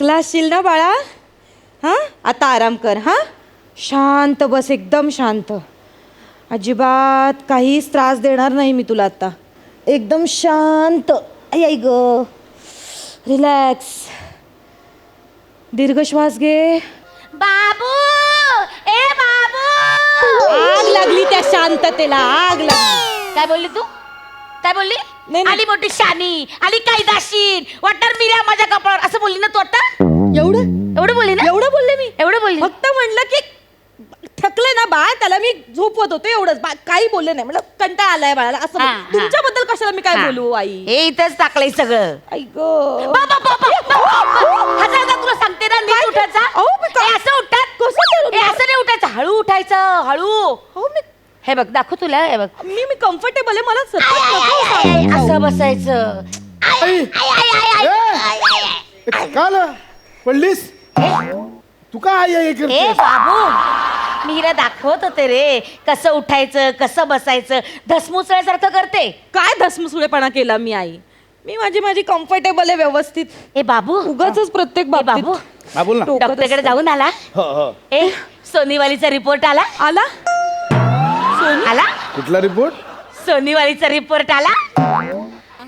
थकला असशील ना बाळा. हां आता आराम कर. हां शांत बस, एकदम शांत. अजिबात काहीच त्रास देणार नाही मी तुला आता. एकदम शांत. आई आई ग, रिलॅक्स. दीर्घ श्वास घे. बाबू, ए बाबू. आग लागली त्या शांततेला, आग लागली. काय बोलली तू? काय बोलली? नाही. आली मोठी शानी, आली कायदाशीर, वाटणार मिऱ्या माझ्या कपाळावर, असं बोलली ना तू आता? एवढं बोलली ना? एवढं बोलले मी. एवढं बोलली? फक्त म्हणलं की थकले ना बाळ, त्याला मी झोपवत होतो एवढंच. काही बोलले नाही. म्हणलं कंटाळा आलाय बाळाला असं. हा, तुमच्याबद्दल कशाला मी काय बोलू आई. हे इथंच टाकलंय सगळं. आई ग. हजारदा तुला सांगते ना, नीट उठायचा. हे असं उठतात. हे असं नाही उठायचं, हळू उठायचं, हळू. हो मी हे बघ, दाखव तुला. हे बघ, मी कम्फर्टेबल आहे. मला सतत नको सांगू. असं बसायचं. काल पडलीस तू का आई आई ए करते? बाबू, मी हिला दाखवत होते रे, कसं उठायचं, कसं बसायचं. धसमुसळ्यासारखं करते. काय धसमुसुळेपणा केला मी आई. मी माझी कम्फर्टेबल आहे व्यवस्थित. ए बाबू, उगाच प्रत्येक ए बाबू, बाबतीत हा बोल ना. टोकत डॉक्टरकडे असतं. जाऊन आला? हो हो. ए सोनीवालीचा रिपोर्ट आला? आला आला? कुठला रिपोर्ट? सोनीवालीचा रिपोर्ट आला?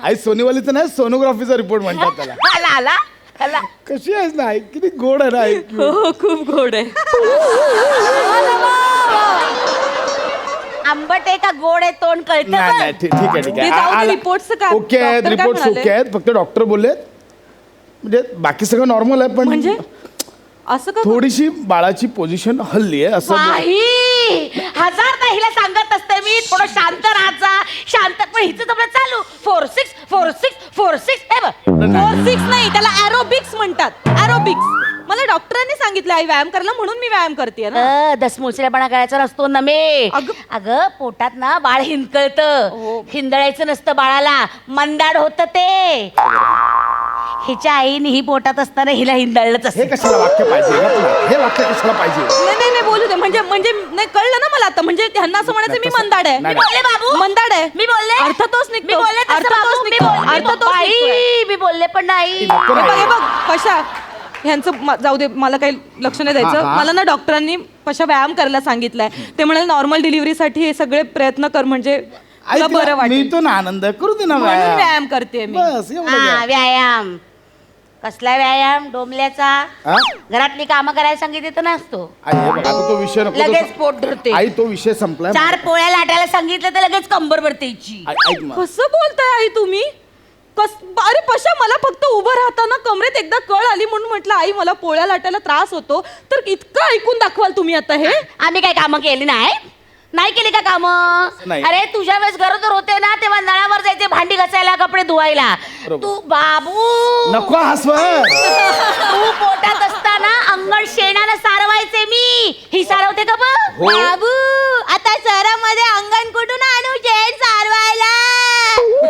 आई सोनीवालीचा नाही, सोनोग्राफीचा रिपोर्ट म्हणतात त्याला. आला आला आला. कशी आहेस ना आई? किती गोड आहे ना आई. हो खूप गोड आहे. आंबट आहे का गोड आहे तोंड कळतं नाही का? नाही ठीक आहे ठीक ते जाऊ दे, आहे. रिपोर्टचं काय? ओके आहेत, डॉक्टर काय रिपोर्ट म्हणाले? ओके आहेत. फक्त डॉक्टर बोलले म्हणजे बाकी सगळं नॉर्मल आहे, पण म्हणजे असं का? थोडीशी बाळाची पोझिशन हल्ली आहे असं. नाही, हजारदा हिला सांगत असते मी, थोडं शांत राहायचा, शांत. पण हिचं आपलं चालू 4-6 4-6 4-6. हे बघ, 4-6 नाही, त्याला एरोबिक्स म्हणतात. एरोबिक्स. मला डॉक्टरांनी सांगितलं आई व्यायाम करायला, म्हणून मी व्यायाम करते ना. दसमुसळेपणा करायचा नसतो ना मे. अगं पोटात ना बाळ हिंदकळतं. हो. हिंदळायचं नसतं बाळाला, मंदाड होतं ते. हिच्या आईने ही पोटात असताना हिला हिंदळलंच हे असतं. कशाला वाक्य पाहिजे का तुला? हे वाक्य कशाला पाहिजे? नाही नाही नाही, बोलू दे. म्हणजे नाही कळलं ना मला आता. म्हणजे त्यांना असं म्हणायचं मी मंदाड आहे. नाही, मी बोलले बाबू, मंदाड आहे. मी बोलले, अर्थ तोच निघतो. मी बोलले तसं अर्थ बाबू, तोच मी निघतो. बोलले, अर्थ तोच बाई, निघतोय. मी बोलले पण नाही. नको हे बघ नाही. हे बघ कशा ह्यांचं जाऊ दे, मला काही लक्ष नाही द्यायचं. हा, हा. मला ना डॉक्टरांनी कशा व्यायाम करायला सांगितलंय. ते म्हणाले नॉर्मल डिलिव्हरीसाठी हे सगळे प्रयत्न कर, म्हणजे आई तुला तिला बरं वाटेल. मिळतो ना आनंद, करू दे ना म्हणून व्यायाम. व्यायाम करते मी. बस एवढं हा, द्या. व्यायाम. कसला व्यायाम? डोंबल्याचा. हा? घरातली कामं करायला सांगितली तर नसतो, आई हे बघ, आता तो विषय नको. लगेच पोट धरते. आई तो विषय संपलाय. 4 पोळ्या लाटायला सांगितलं तर लगेच कंबर भरते हिची. ऐक ना. कसं बोलताय आई तुम्ही? अरे पशा, मला फक्त उभं राहताना कमरेत एकदा कळ आली म्हणून म्हटलं आई मला पोळ्या लाटायला त्रास होतो. तर इतकं ऐकून दाखवाल तुम्ही आता हे? आम्ही काय कामं केली नाही केली का कामं? नाही. अरे तुझ्या वेळेस गरोदर होते ना, तेव्हा नळावर जायचे भांडी घासायला, कपडे धुवायला. बरोबर. तू बाबू, नको हसव. तू पोटात असताना अंगण शेणानं सारवायचे मी. ही सारवते का बघ? हो. बाबू, आता शहरामध्ये अंगण कुठून आणू शेण सारवायला?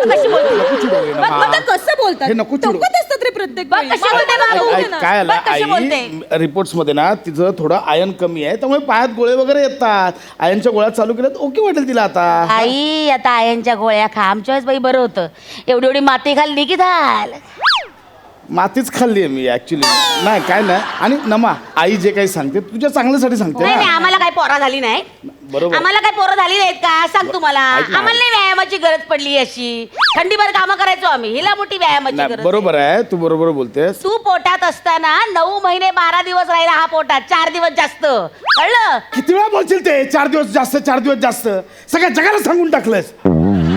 कशी बोलते? नको चिडवू ना, मा. आता कसं बोलतात? हे नको चिडू. टोकत असतात रे प्रत्येक बघ वेळी. कशी बोलते बाबू. ऐक, काय आलं बघ कशी बोलते. आई, रिपोर्ट्स मध्ये ना तिचं थोडं आयन कमी आहे, त्यामुळे पायात गोळे वगैरे येतात. आयनच्या गोळ्या चालू केल्यात, ओके वाटेल तिला आता. आई आता आयनच्या गोळ्या खा. आमच्या वेळेस बाई बरं होतं. एवढी एवढी माती खाल्ली की झालं. मातीच खाल्ली आहे मी ऍक्च्युली. नाही काय नाही. आणि नमा, आई जे काही सांगते तुझ्या चांगल्यासाठी सांगते नाही नाही, ना. आम्हाला काय पोरं झाली नाही. बरोबर. आम्हाला काय पोरं झाली नाहीत का? सांग तुम्हाला. ऐक ना. आम्हाला नाही व्यायामाची गरज पडली अशी. थंडीभर कामं करायचो आम्ही. हिला मोठी व्यायामाची नाही, गरज. बरोबर आहे, तू बरोबर बोलतेस. तू पोटात असताना 9 महिने 12 दिवस राहिला हा पोटात. 4 दिवस जास्त. कळलं? किती वेळा बोलशील ते 4 दिवस जास्त 4 दिवस जास्त? सगळ्या जगाला सांगून टाकलंस.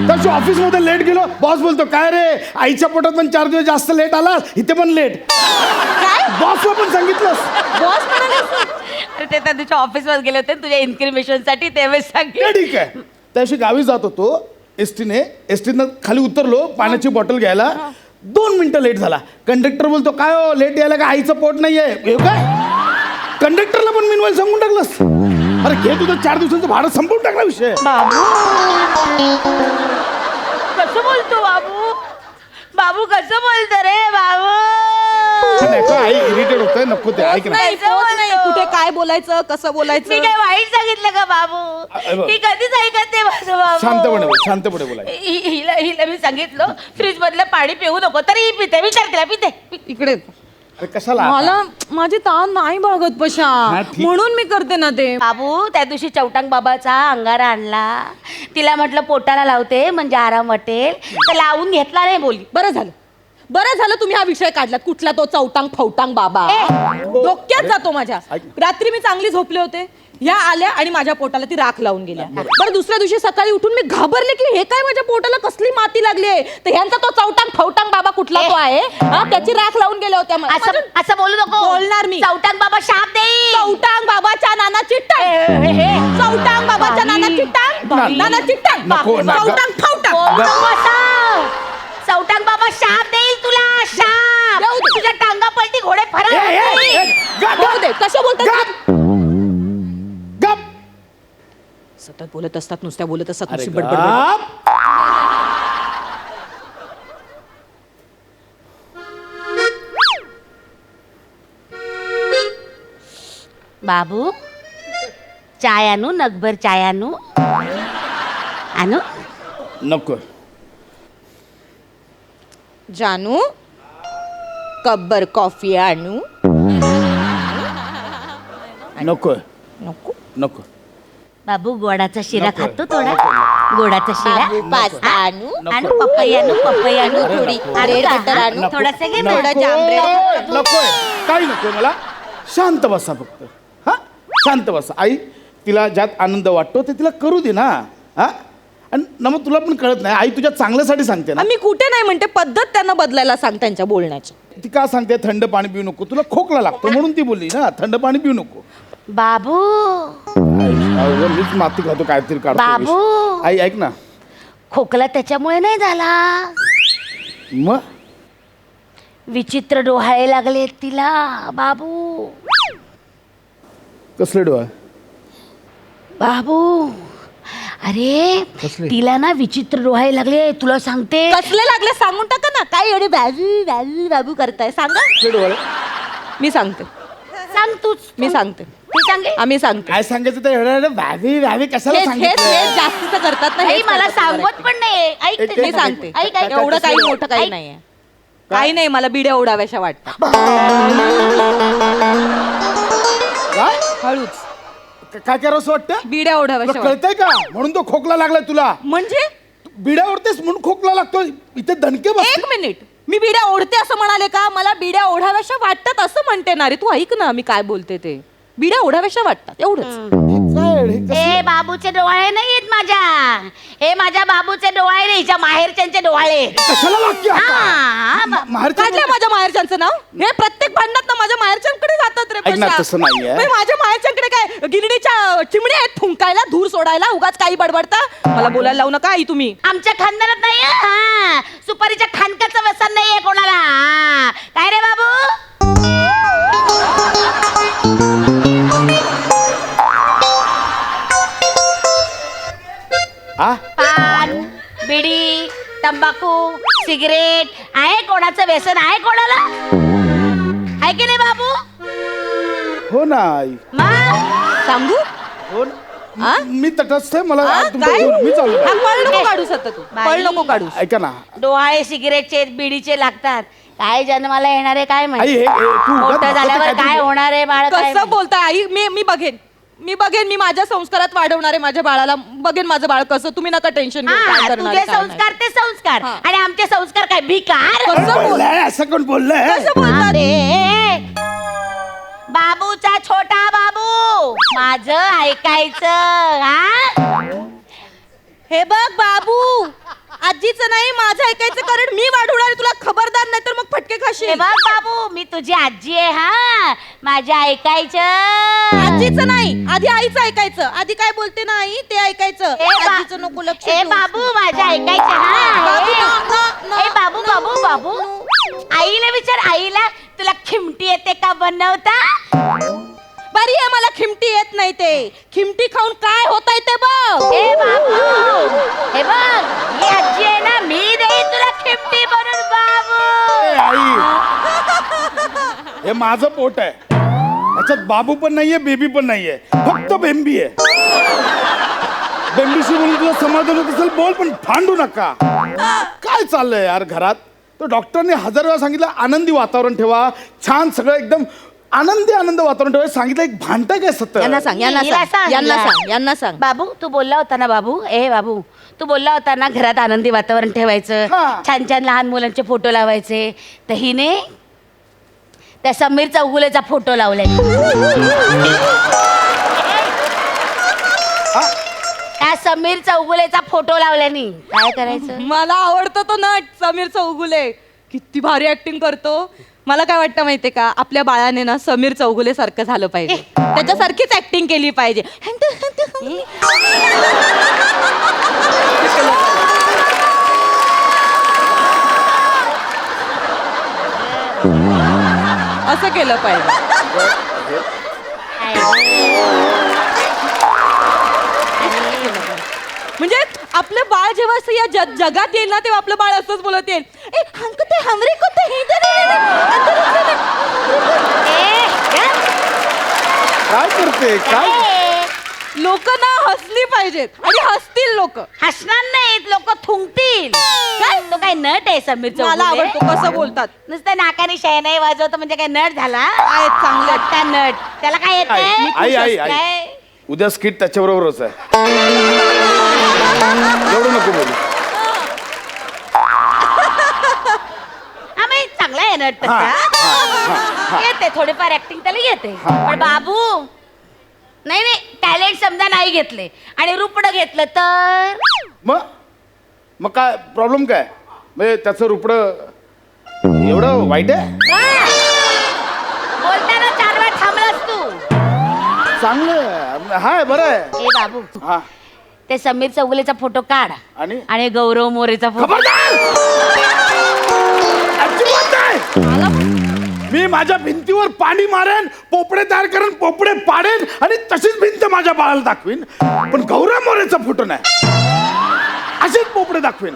तर ऑफिस मध्ये लेट गेलो, बॉस बोलतो काय रे आईच्या पोटात पण 4 दिवस जास्त लेट आलास, इथे पण लेट. काय? बॉसला पण सांगितलंस. बॉस म्हणाले अरे ते त्या दिवशी ऑफिसवर गेले होते तुझ्या इन्क्रिमेशन साठी, तेव्हाच ते सांगितलं. ठीक आहे. त्याशी गावी जात होतो एसटीनं खाली उतरलो पाण्याची बॉटल घ्यायला. 2 मिनिटं लेट झाला. कंडक्टर बोलतो काय हो लेट यायला का आईचं पोट नाहीये? हे काय कंडक्टरला पण मिनवाईल सांगून टाकलंस. अरे घे तुझं 4 दिवसांचं भाडं संपवून टाकला विषय. कसं बोलतो बाबू? बाबू कसं बोलतो रे बाबू? नको आई इरिटेट होतंय, नको ते ऐक ना. नाही, पोच नाही. कुठे काय बोलायचं, कसं मी बोलायचं? काय वाईट सांगितलं का बाबू? ही कधीच ऐकत नाही माझं बाबू. शांतपणे बोला. हिला मी सांगितलं फ्रीज मधलं पाणी पिऊ नको, तरी ही पिते. विचार तिला पिते. इकडे अरे कशाला आता? मला माझी ताण नाही भागत पशा हा, ठीक. म्हणून मी करते ना ते. बाबू त्या दिवशी चौटांग बाबाचा अंगारा आणला, तिला म्हटलं पोटाला लावते म्हणजे आराम वाटेल, तर लावून घेतला नाही बोली. बरं झालं तुम्ही हा विषय काढलात. कुठला तो चौटांग फौटांग बाबा डोक्यात जातो माझ्या. ऐक. रात्री मी चांगली झोपले होते, ह्या आल्या आणि माझ्या पोटाला ती राख लावून गेल्या. बरं दुसऱ्या दिवशी सकाळी उठून मी घाबरले की हे काय माझ्या पोटाला कसली माती लागली आहे. तर ह्यांचा तो चौटांग फौटांग बाबा कुठला तो आहे हा, त्याची राख लावून गेल्या होत्या. असं असं बोलू नको. बोलणार मी. चौटांग बाबा शाप देईल. चौटांग बाबाच्या नानाची टांग, चौटांग बाबाच्या नानाची टांग, नानाची टांग, नको, नको. चौटांग फौटांग. बोलू नको असं. चौटांग बाबा शाप देईल तुला, शाप. जाऊ दे. तुझ्या टांगा पलटी घोडे फरक ए, ए, होतील. ए, गप, बोलू दे, कसं बोलतात गप. गप. सतत बोलत असतात, नुसत्या बोलत असतात, अरे नुसती बडबड बडबड. गप. बाबू चाय आणू, नगभर चाय आणू. आणू. नको जानू कब्बर कॉफी आणू. नको नको नको बाबू गोडाचा शिरा नको. खातो थोडा. गोडाचा शिरा. पास्ता आणू. आणू पपई आणू, पपई आणू अरे थोडी. नको. आणू ब्रेड का? बटर आणू. हा, थोडंसं घे ना. थोडा जांभळे. नकोय काही नकोय मला. शांत बसा फक्त. हा शांत बसा. आई तिला ज्यात आनंद वाटतो ते तिला करू दे ना. हा आणि ना मग तुला पण कळत नाही, आई तुझ्या चांगल्यासाठी सांगते ना. मी कुठे नाही म्हणते, पद्धत त्यांना बदलायला सांग त्यांच्या बोलण्याची. ती का सांगते थंड पाणी पिऊ नको, तुला खोकला लागतो म्हणून ती बोलली ना थंड पाणी पिऊ नको. बाबू अहो, मीच माती खातो काहीतरी काढतो बाबू. विष. आई ऐक ना. खोकला त्याच्यामुळे नाही झाला, मग विचित्र डोहाळे लागले तिला. बाबू कसले डोळा? बाबू अरे कसले? तिला ना विचित्र डोहाळे लागले, तुला सांगते. कसले लागले सांगून टाका ना. काय एवढे बाबू बाबू बाबू करताय सांगा. कसले डोळे? मी सांगते, सांग तूच. मी सांगते, तू सांगे. आम्ही सांगते. काय सांगायचं ते एवढं व्हावी व्हावी कशाला हेच हेच हेच सांगितलं? जास्तीचं करतात ना. आई हेच मला करतात सांगत बरं. पण नाही. ऐक एक- ते. मी सांगते. ऐक ऐक एवढं काही मोठं काही ऐक. नाहीये. काही नाही, मला बिड्या ओढाव्याशा वाटतात. काय हळूच काय करावं असं वाटतं? बिड्या ओढाव्याशा तुला कळतंय का म्हणून तो खोकला लागलाय तुला? म्हणजे बिड्या ओढतेस म्हणून खोकला लागतो. इथे दणके बस. एक मिनिट, मी बिड्या ओढते असं म्हणाले का? मला बिड्या ओढाव्याशा वाटतात असं म्हणते ना रे. तू ऐक ना मी काय बोलते ते. बिड्या ओढाव्याशा वाटतात एवढंच. ए बाबूचे डोळे नाही आहेत माझ्या, हे माझ्या बाबूचे डोळे रे, हिच्या माहेरच्यांचे डोळे. कशाला लागते आता? हा, माहेरचं काढलंय माझ्या माहेरच्यांचं नाव. हे प्रत्येक भांडणात ना माझ्या माहेरच्यांकडे जातात रे. ऐक ना, पशा. तसं नाहीये. बाई, माझ्या माहेरच्यांकडे काय गिरडीच्या चिमण्या आहेत फुंकायला, धूर सोडायला, उगाच काही बडबडता. मला बोलायला लावू नका आई तुम्ही. आमच्या खानदारात नाही हा. सुपारीच्या खानकाचं व्यसन नाहीये कोणाला. हा. काय रे बाबू? आ? पान, बिडी, तंबाखू, सिगरेट आहे कोणाचं व्यसन आहे कोणाला? आहे की नाही बाबू? हो ना आई. मग सांगू हो आ? मी तटस्थ आहे. मला हा, तुमच्या काय? घेऊन मी चाललो. हा, पळ नको काढूस आता तू. बाई. पळ नको काढूस. ऐका ना डोहाळे सिगरेटचे बिडीचे लागतात. काय जन्माला येणार आहे काय आई माहिती. हे तू उगाच मोठं नाकाचं झाल्यावर काहीतरी काय होणार आहे बाळ काय कसं माहिती. बोलताय आई? मी बघेन, मी बघेन. मी माझ्या संस्कारात वाढवणार आहे माझ्या बाळाला. बघेन माझं बाळ कसं. तुम्ही नका टेन्शन घेऊ. काय हा, करणार तुझे आहे, काय नाही. संस्कार ते संस्कार हा. आणि आमचे संस्कार काय भिकार. कसं बोल- बोललंय असं कोण बोललंय? कसं बोलतात? अरे, बाबूचा छोटा बाबू माझं ऐकायचं. हा हे बघ बाबू, आजीचं नाही माझं ऐकायचं, कारण मी वाढवणार आहे तुला. खबरदार नाही तर मग फटके हे खाशील. बघ बाबू, मी तुझी आजी आहे. हा माझ्या ऐकायचं. आजीचं नाही, आधी आईचं ऐकायचं. आधी काय बोलते ना आई ते ऐकायचं. आजीचं नको लक्ष ए देऊ. बाबू माझ्या ऐकायचं. हा बाबू, ए. ना, ना, ए बाबू ना, बाबू ना, बाबू ना. आईला विचार, आईला तुला खिमटी येते का बनवता? बरी आहे, मला खिमटी येत नाही ते. खिमटी खाऊन काय होतंय ते बघ. ए बाबू हे बघ, ही आजी आहे ना, मी देईन तुला खिमटी बनून बाबू. ए, आई हे माझं पोट आहे. याच्यात बाबू पण नाहीये, बेबी पण नाहीये, फक्त बेंबी आहे. बेंबीशी म्हणून तुला समाधान होत असेल बोल, पण भांडू नका. काय चाललंय यार घरात? तर डॉक्टरने 1000 वेळा सांगितलं आनंदी वातावरण ठेवा, छान सगळं एकदम आनंद वातावरण ठेवा. सांगितलं एक भांडतं काय सत्तर. यांना सांग यांना सांग. बाबू तू बोलला होता ना बाबू, बाबू तू बोलला होता ना घरात आनंदी वातावरण ठेवायचं, हा. छान छान लहान मुलांचे फोटो लावायचे. तर हिने त्या समीर चौगुलेचा फोटो लावलाय. त्या समीर चौगुलेचा फोटो लावल्यानी काय करायचं? मला आवडतो तो नट समीर चौगुले, किती भारी ऍक्टिंग करतो. मला काय वाटतं माहितीये का, आपल्या बाळाने ना समीर चौगुले सारखं झालं पाहिजे, त्याच्यासारखीच ऍक्टिंग केली पाहिजे. असं केलं पाहिजे. म्हणजे आपलं बाळ जेव्हा असं या जगात येईल ना, तेव्हा आपलं बाळ असंच बोलत येईल, ए हंकते हमरे कुत्ते हे काय करते काय? लोक ना हसली पाहिजेत आणि हसतील लोक. हसणार नाहीत लोक, थुंकतील. काय तो काय नट आहे समीर मला चौगुले? आवडतो कसं बोलतात. नुसतं नाकाने शहनाई वाजवतो म्हणजे काय नट झाला? आहेत चांगले. त्या नट त्याला काय आई येते? आई उद्या स्किट त्याच्याबरोबरच आहे. एवढं नको बोलू. चांगला आहे नट तसा. येते थोडीफार ऍक्टिंग त्याला येते. पण बाबू नाही टॅलेंट समजा नाही घेतले आणि रुपडं घेतलं तर मग काय प्रॉब्लेम काय? म्हणजे त्याचं रुपडं एवढं वाईट आहे? बोलताना 4 वेळा थांबलास तू. चांगलं हाय, बरं आहे. ए बाबू हा ते समीर चौगुलेचा फोटो काढ आणि गौरव मोरेचा फोटो. अजिबात नाही. मी माझ्या भिंतीवर पाणी मारेन, पोपडे तयार करेन, पोपडे पाडेन आणि तशीच भिंत माझ्या बाळाला दाखवीन. पण गौरव मोरेचा फोटो नाही, असेच पोपडे दाखवीन.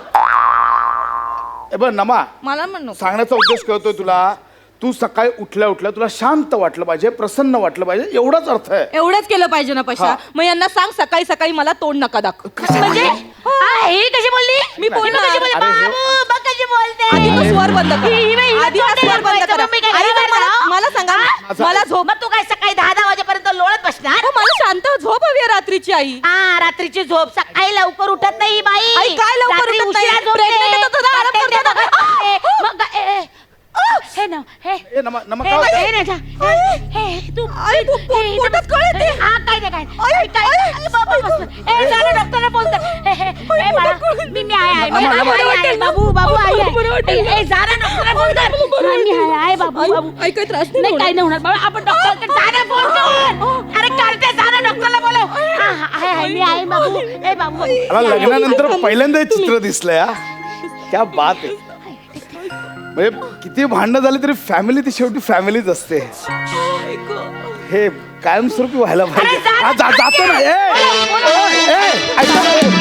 ए बघ नमा, मला म्हणू सांगण्याचा उद्देश कळतोय तुला. तू सकाळी उठल्या तुला शांत वाटलं पाहिजे, प्रसन्न वाटलं पाहिजे, एवढाच अर्थ आहे. एवढंच केलं पाहिजे ना पशा. मग यांना सांग सकाळी सकाळी मला तोंड नका दाखव. म्हणजे ही कशी बोलली? मी बोलणार. कशी बोलली? अरे हे- बाबू, बघ कशी बोलते. आधी तो स्वर बंद करा. आधी हा स्वर बंद करा. मग मी काय अरे करणार? मला सांगा, मला झोप. मग तू काय सकाळी 10 वाजेपर्यंत लोळत बसणार? हो, मला शांत झोप हवी आहे रात्रीची. आई रात्रीची झोप. सकाळी लवकर उठत नाही ही बाई. आई, काय लवकर रात्री उठत नाही? उशिरा झोपते. Pregnant आहे तर जरा आराम करते करते ना. ना. मग हे ना हे ए नमा नमा हे काय होतंय? हे ना, हे तू आई, पोटात कळ येते. हा काय काय झालं डॉक्टरला फोन कर. हे बाळा, मी आहे बाबू आहे. जा ना डॉक्टरला फोन कर. मी आहे बाबू. आई काही त्रास नाही काही नाही होणार बाबा. आपण डॉक्टरकडे जा ना फोन कर. अरे काढते जा ना डॉक्टरला बोलव. मी आहे बाबू. ए बाबू मला लग्नानंतर पहिल्यांदा हे चित्र दिसलंय. हा क्या बात आहे. म्हणजे किती भांडणं झाली तरी फॅमिली ती शेवटी फॅमिलीच असते. हे कायमस्वरूपी व्हायला पाहिजे. अरे जा ना, जातो ना. ऐका.